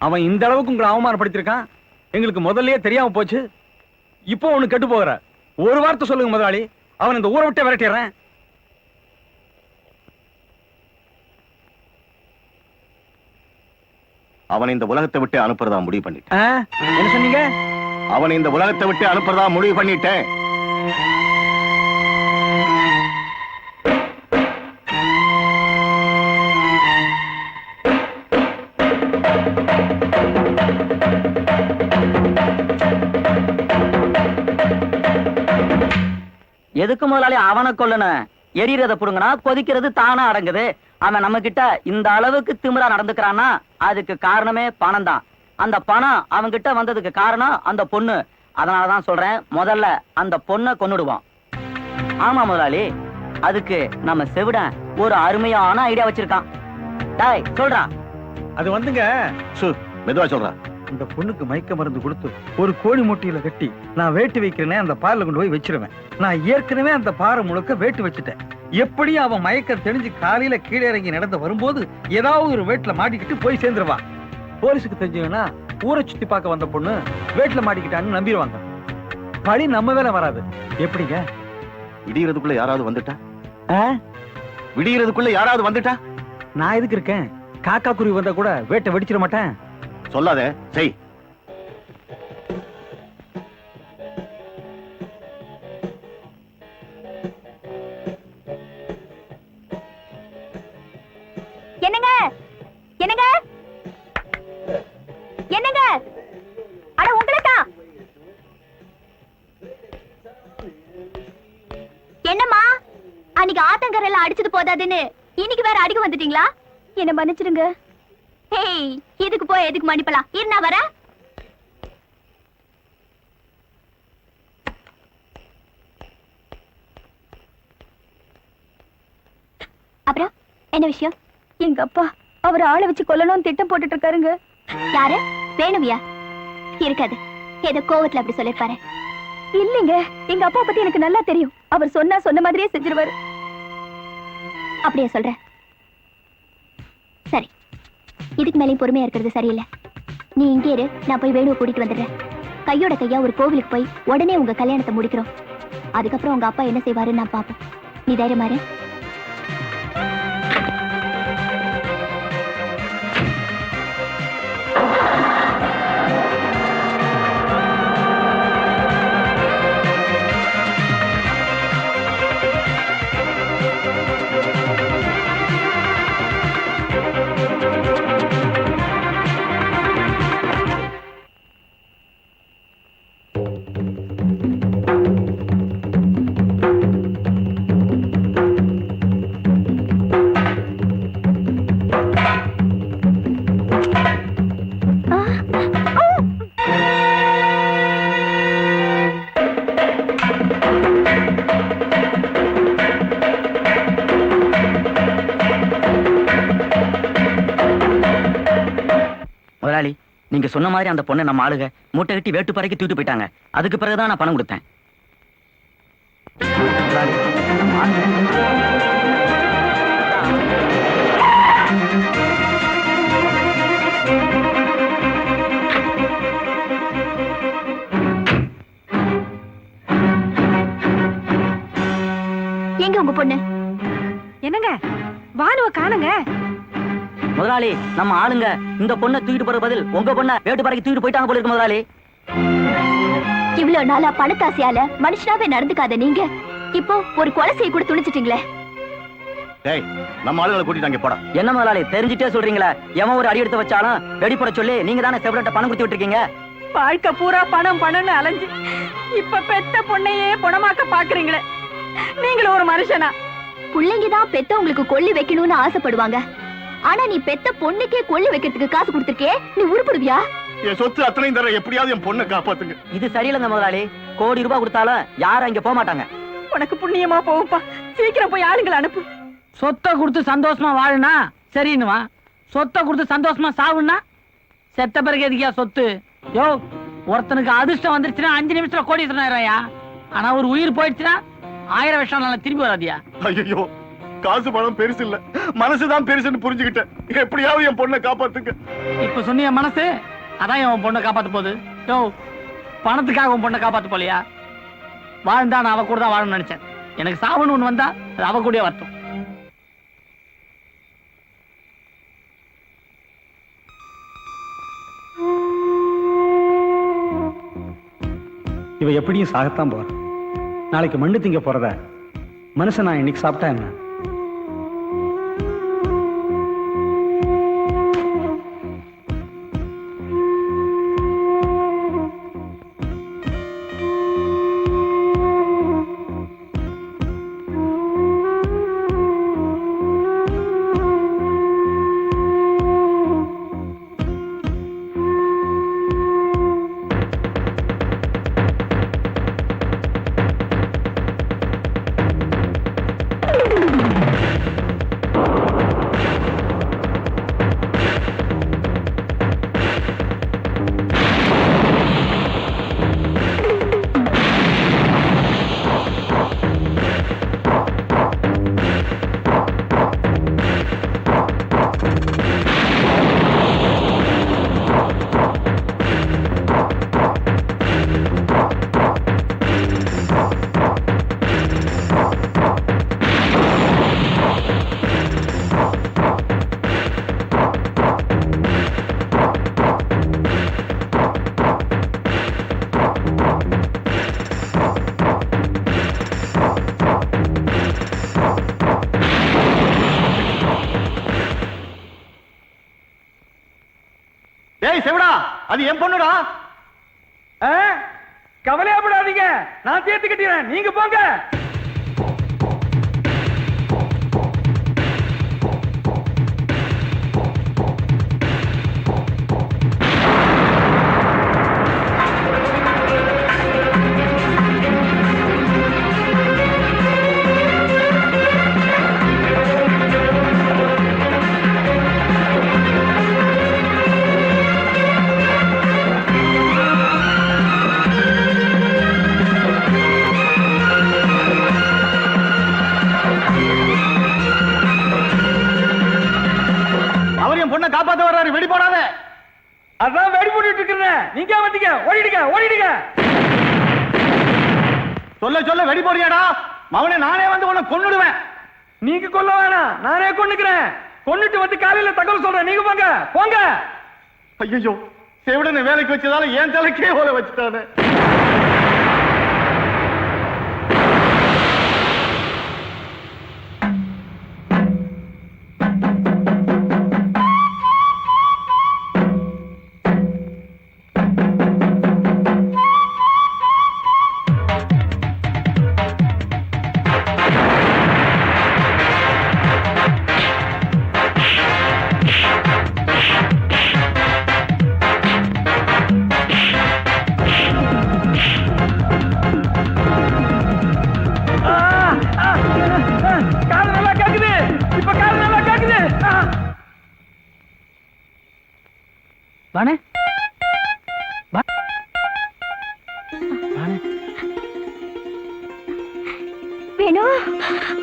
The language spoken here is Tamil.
அவன் இந்த அளவுக்கு உங்களை அவமானப்படுத்திருக்கான், எங்களுக்கு முதல்லயே தெரியாம போச்சு. இப்போ ஒண்ணு கெட்டு போகிற. ஒரு வார்த்தை சொல்லுங்க முதலாளி, அவன் இந்த ஊரை விட்டே விரட்டிடுறேன். அவன் இந்த உலகத்தை விட்டு அனுப்புறதா முடிவு பண்ணிட்டேன். என்ன சொன்னீங்க? அவன் இந்த உலகத்தை விட்டு அனுப்புறதா முடிவு பண்ணிட்டேன். எதுக்கு முதலாளி அவனை கொல்லணும்? எரியறத புடுங்கனா கொதிக்கிறது தானா அடங்குது. அவன் நம்ம கிட்ட இந்த அளவுக்கு திமிரா நடந்துக்கிறான்னா அதுக்கு காரணமே பணம் தான். அந்த பணம் அவன் கிட்ட வந்ததுக்கு காரணம் அந்த பொண்ணு. அதனாலதான் சொல்றேன், முதல்ல அந்த பொண்ணை கொன்னுடுவோம். ஆமா முதலாளி, அதுக்கு நம்ம செவிடன் ஒரு அருமையான ஐடியா வச்சிருக்கான். டாய் சொல்றான். அது வந்துங்க, மெதுவா சொல்றான். இந்த பொண்ணுக்கு மயக்க மருந்து கொடுத்து ஒரு கோழி முட்டையில கட்டி நான் வேட்டு வைக்கிறேனே அந்த பாறையில கொண்டு போய் வச்சிருவேன். நான் ஏற்கனவே அந்த பாறை முழுக்க வேட்டு வச்சுட்டேன். எப்படியும் அவன் மயக்கம் தெரிஞ்சு காலையில கீழே இறங்கி நடந்து வரும்போது ஏதாவது ஒரு வேட்டுல மாட்டிக்கிட்டு போய் சேர்ந்துருவா. போலீஸுக்கு தெரிஞ்சதுன்னா ஊரை சுத்தி பார்க்க வந்த பொண்ணு வேட்டுல மாட்டிக்கிட்டான்னு நம்பிடுவாங்க. பழி நம்ம வேலை வராது. எப்படிங்க? விடியறதுக்குள்ள யாராவது வந்துட்டா? விடியறதுக்குள்ள யாராவது வந்துட்டா நான் எதுக்கு இருக்கேன்? காக்கா குருவி வந்தா கூட வேட்டை வெடிச்சிட மாட்டேன். சொல்லாத, செய். என்னங்க என்னங்க என்னங்க, அட உங்களுக்கா? என்னம்மா, அன்னைக்கு ஆத்தங்கரையில அடிச்சது போதாதுன்னு இன்னைக்கு வேற அடிக்க வந்துட்டீங்களா? என்ன மன்னிச்சிடுங்க. ஹேய், இதுக்கு போய் எதுக்கு மன்னிப்பலாம்? இருந்தா வர. அப்புறம் என்ன விஷயம்? எங்க அப்பா அவர் ஆளை வச்சு கொல்லணும்னு திட்டம் போட்டுட்டு இருக்காருங்க. யாரு? வேணுவியா? இருக்காது, ஏதோ கோவத்துல அப்படி சொல்லிருப்பாரு. இல்லைங்க, எங்க அப்பா பத்தி எனக்கு நல்லா தெரியும். அவர் சொன்ன மாதிரியே செஞ்சிருவாரு. அப்படியே சொல்றேன். சரி, இதுக்கு மேலேயும் பொறுமையா இருக்கிறது சரியில்லை. நீ இங்கே இரு, நான் போய் வேணுவை கூட்டிட்டு வந்துடுறேன். கையோட கையா ஒரு கோவிலுக்கு போய் உடனே உங்க கல்யாணத்தை முடிக்கிறோம். அதுக்கப்புறம் உங்க அப்பா என்ன செய்வாருன்னு நான் பாப்போம். நீ தைரியமா இரு. முதலாளி, நீங்க சொன்ன மாதிரி அந்த பொண்ணை நம்ம ஆளுக மூட்டை கட்டி வேட்டு பறைக்கு தூக்கிட்டு போயிட்டாங்க. அதுக்கு பிறகுதான் நான் பணம் கொடுத்தேன். முதலாளி, நம்ம எங்க உங்க பொண்ணு? என்னங்க, வானுவ காணுங்க. முதலாளி, நம்ம ஆளுங்க இந்த பொண்ணை தூக்கிட்டு போற பதில் உங்க பொண்ணை வேட்டு பறைக்கு தூக்கிட்டு போயிட்டாங்க போல இருக்கு முதலாளி. இவ்வளவு நாளா பணத்தாசையால மனுஷனாவே நடந்துக்காத நீங்க இப்போ ஒரு கொலை செய்ய கூட துணிச்சிட்டீங்களே. டேய், நம்ம ஆளுகளை கூட்டிட்டாங்க போடா. என்ன முதலாளி, தெரிஞ்சுட்டே சொல்றீங்களா? எவன் ஒரு அடி எடுத்து வச்சாலும் வெடிப்பட சொல்லி நீங்க தானே செவரட்ட பணம் கொடுத்து விட்டுருக்கீங்க. வாழ்க்கை பூரா பணம் பணம்னு அலைஞ்சு இப்ப பெத்த பொண்ணையே பணமாக்க பாக்குறீங்களே, நீங்களும் ஒரு மனுஷனா? பிள்ளைங்கதான் பெத்தவங்களுக்கு கொல்லி வைக்கணும்னு ஆசைப்படுவாங்க. ஆனா நீ பெத்த பொண்ணுக்கே கொல்லி வைக்கிறதுக்கு காசு கொடுத்திருக்கே, நீ உருப்படுவியா? என் சொத்து அத்தனையும் தர, எப்படியாவது என் பொண்ணை காப்பாத்துங்க. இது சரியில்லைங்க முதலாளி. கோடி ரூபாய் கொடுத்தாலும் யாரும் அங்க போக மாட்டாங்க. உனக்கு புண்ணியமா போகுப்பா, சீக்கிரம் போய் ஆளுங்களை அனுப்பு. சொத்தை கொடுத்து சந்தோஷமா வாழுனா சரின்னுவா, சொத்தை கொடுத்து சந்தோஷமா சாவுன்னா செத்த பிறகு எதுக்கியா சொத்து? யோ, ஒருத்தனுக்கு அதிர்ஷ்டம் வந்துருச்சுன்னா 5 நிமிஷத்துல கோடீஸ்வரன் ஆயிரம். ஆனா ஒரு உயிர் போயிடுச்சுன்னா 1000 வருஷம் நல்லா திரும்பி வராதியா? ஐயோ, காசு பணம் பெருசு இல்ல, மனசுதான் பெருசுன்னு புரிஞ்சுக்கிட்டேன். எப்படியாவது என் பொண்ணை காப்பாத்துங்க. இப்ப சொன்னிய மனசு அதான் உன் பொண்ணை காப்பாத்த போகுது. யோ, பணத்துக்காக உன் பொண்ணை காப்பாத்த போலியா? வாழ்ந்தா நான் அவ கூட தான் வாழணும்னு நினைச்சேன். எனக்கு சாவுன்னு ஒண்ணு வந்தா அது அவ கூடயே வரட்டும். இவ எப்படியும் சாகத்தான் போறான். நாளைக்கு மண்ணு திங்க போறத மனுஷன் நான் இன்னைக்கு சாப்பிட்டா என்ன? டேய் செவடா, அது என் பொண்ணுடா. கவலையாப்படாதீங்க, நான் சேர்த்து கட்டிடுறேன், நீங்க போங்க. அவர் என் பொண்ணை காப்பாத்த வர்றாரு, வெடி போடாத. அதான் வெடி போட்டுட்டு இருக்கிறேன், நீங்க வந்தீங்க, ஓடிடுங்க ஓடிடுங்க. சொல்ல சொல்ல வெடி போறியாடா? மவனே, நானே வந்து உன்னை கொன்னுடுவேன். நீங்க கொல்ல வேணாம், நானே கொன்னுக்கிறேன். கொன்னுட்டு வந்து காலையில தகவல் சொல்றேன், நீங்க போங்க போங்க. ஐயோ, செவிடனை வேலைக்கு வச்சதால என் தலைக்கே ஓலை வச்சுட்டானே. காது நல்லா கேக்குது, இப்ப காது நல்லா கேக்குது. வாணே, வேணு